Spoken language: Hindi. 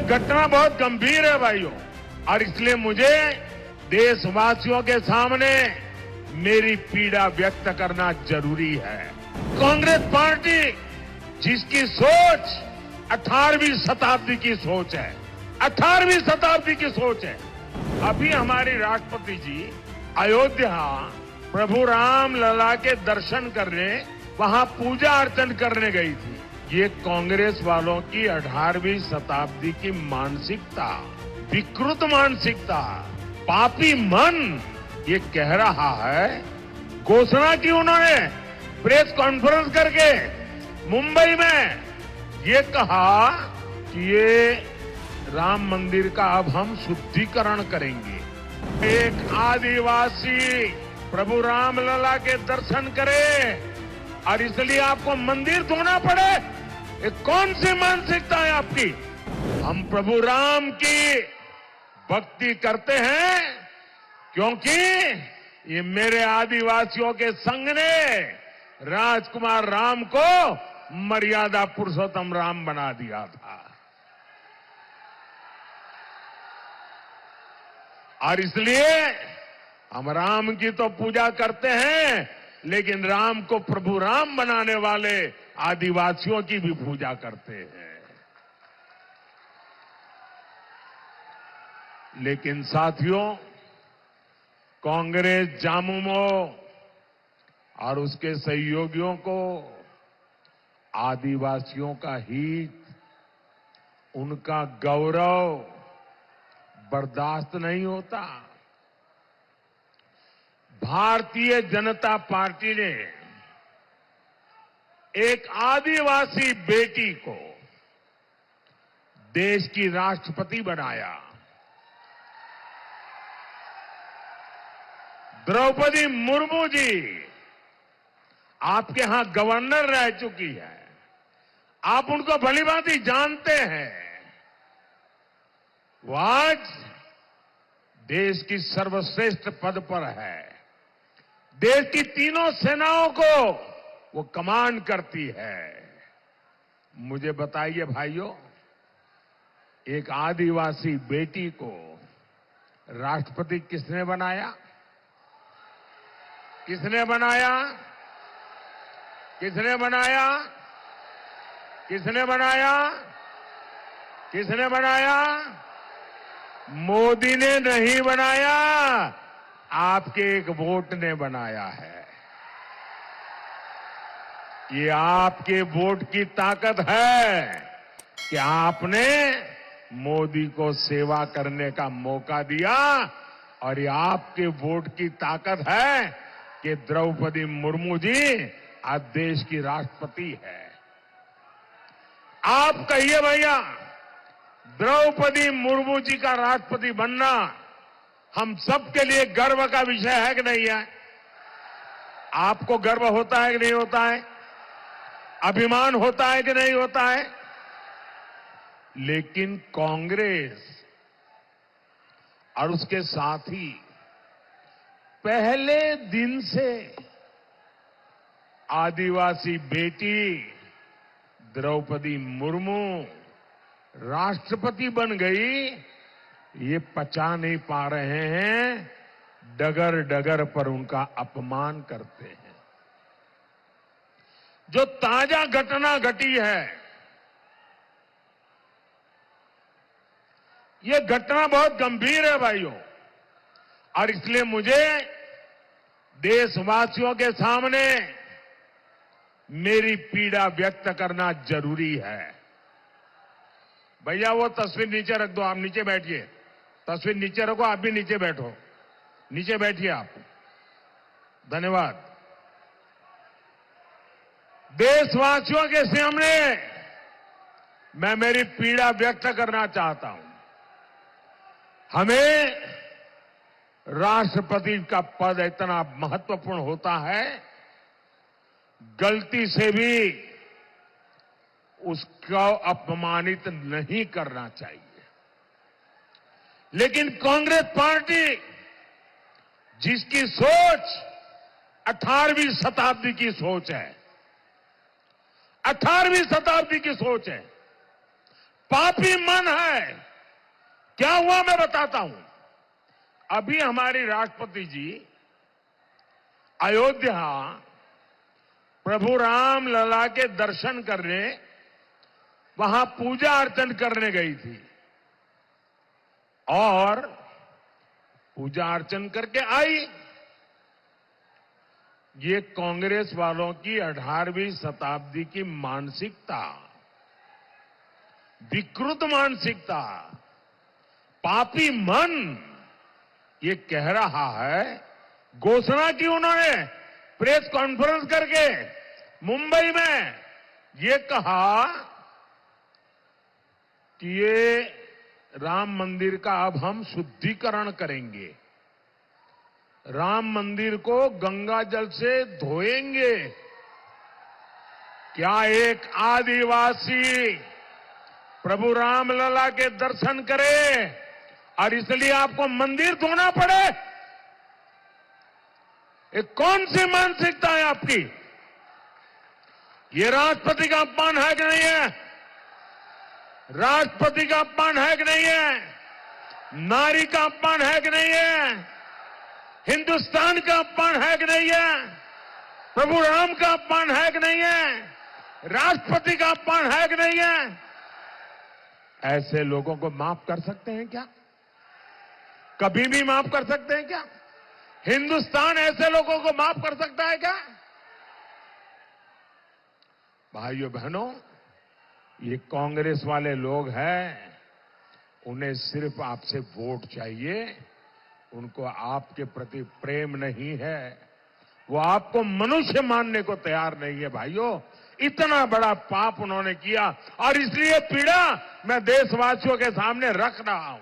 घटना बहुत गंभीर है भाइयों, और इसलिए मुझे देशवासियों के सामने मेरी पीड़ा व्यक्त करना जरूरी है। कांग्रेस पार्टी जिसकी सोच 18वीं शताब्दी की सोच है, 18वीं शताब्दी की सोच है। अभी हमारी राष्ट्रपति जी अयोध्या प्रभु राम लला के दर्शन करने, वहां पूजा अर्चन करने गई थी। ये कांग्रेस वालों की 18वीं शताब्दी की मानसिकता, विकृत मानसिकता, पापी मन ये कह रहा है। घोषणा की उन्होंने प्रेस कॉन्फ्रेंस करके मुंबई में ये कहा कि ये राम मंदिर का अब हम शुद्धिकरण करेंगे। एक आदिवासी प्रभु राम लला के दर्शन करे और इसलिए आपको मंदिर धोना पड़े, ये कौन सी मानसिकता है आपकी? हम प्रभु राम की भक्ति करते हैं क्योंकि ये मेरे आदिवासियों के संघ ने राजकुमार राम को मर्यादा पुरुषोत्तम राम बना दिया था, और इसलिए हम राम की तो पूजा करते हैं, लेकिन राम को प्रभु राम बनाने वाले आदिवासियों की भी पूजा करते हैं। लेकिन साथियों, कांग्रेस जामुमो और उसके सहयोगियों को आदिवासियों का हित, उनका गौरव बर्दाश्त नहीं होता। भारतीय जनता पार्टी ने एक आदिवासी बेटी को देश की राष्ट्रपति बनाया। द्रौपदी मुर्मू जी आपके यहां गवर्नर रह चुकी है, आप उनको भलीभांति जानते हैं। वो आज देश की सर्वश्रेष्ठ पद पर है, देश की तीनों सेनाओं को वो कमांड करती है। मुझे बताइए भाइयों, एक आदिवासी बेटी को राष्ट्रपति किसने बनाया? किसने बनाया? किसने बनाया? किसने बनाया? किसने बनाया? मोदी ने नहीं बनाया, आपके एक वोट ने बनाया है। ये आपके वोट की ताकत है कि आपने मोदी को सेवा करने का मौका दिया, और ये आपके वोट की ताकत है कि द्रौपदी मुर्मू जी आज देश की राष्ट्रपति है। आप कहिए भैया, द्रौपदी मुर्मू जी का राष्ट्रपति बनना हम सबके लिए गर्व का विषय है कि नहीं है? आपको गर्व होता है कि नहीं होता है? अभिमान होता है कि नहीं होता है? लेकिन कांग्रेस और उसके साथी पहले दिन से आदिवासी बेटी द्रौपदी मुर्मू राष्ट्रपति बन गई, ये पचा नहीं पा रहे हैं, डगर डगर पर उनका अपमान करते हैं। जो ताजा घटना घटी है, ये घटना बहुत गंभीर है भाइयों, और इसलिए मुझे देशवासियों के सामने मेरी पीड़ा व्यक्त करना जरूरी है। भैया वो तस्वीर नीचे रख दो, आप नीचे बैठिए। तस्वीर नीचे रखो, आप भी नीचे बैठो, नीचे बैठिए आप। धन्यवाद। देशवासियों के सामने मैं मेरी पीड़ा व्यक्त करना चाहता हूं। हमें राष्ट्रपति का पद इतना महत्वपूर्ण होता है, गलती से भी उसको अपमानित नहीं करना चाहिए। लेकिन कांग्रेस पार्टी जिसकी सोच 18वीं शताब्दी की सोच है, 18वीं शताब्दी की सोच है, पापी मन है। क्या हुआ मैं बताता हूं। अभी हमारी राष्ट्रपति जी अयोध्या प्रभु राम लला के दर्शन करने, वहां पूजा अर्चन करने गई थी और पूजा अर्चन करके आई। ये कांग्रेस वालों की 18वीं शताब्दी की मानसिकता, विकृत मानसिकता, पापी मन ये कह रहा है। घोषणा की उन्होंने प्रेस कॉन्फ्रेंस करके मुंबई में ये कहा कि ये राम मंदिर का अब हम शुद्धिकरण करेंगे, राम मंदिर को गंगा जल से धोएंगे। क्या एक आदिवासी प्रभु रामलला के दर्शन करे और इसलिए आपको मंदिर धोना पड़े? ये कौन सी मानसिकता है आपकी? ये राष्ट्रपति का अपमान है कि नहीं है? राष्ट्रपति का अपमान है कि नहीं है? नारी का अपमान है कि नहीं है? हिंदुस्तान का अपमान है कि नहीं है? प्रभु राम का अपमान है कि नहीं है? राष्ट्रपति का अपमान है कि नहीं है? ऐसे लोगों को माफ कर सकते हैं क्या? कभी भी माफ कर सकते हैं क्या? हिंदुस्तान ऐसे लोगों को माफ कर सकता है क्या? भाइयों बहनों, ये कांग्रेस वाले लोग हैं, उन्हें सिर्फ आपसे वोट चाहिए, उनको आपके प्रति प्रेम नहीं है, वो आपको मनुष्य मानने को तैयार नहीं है। भाइयों, इतना बड़ा पाप उन्होंने किया और इसलिए पीड़ा मैं देशवासियों के सामने रख रहा हूं।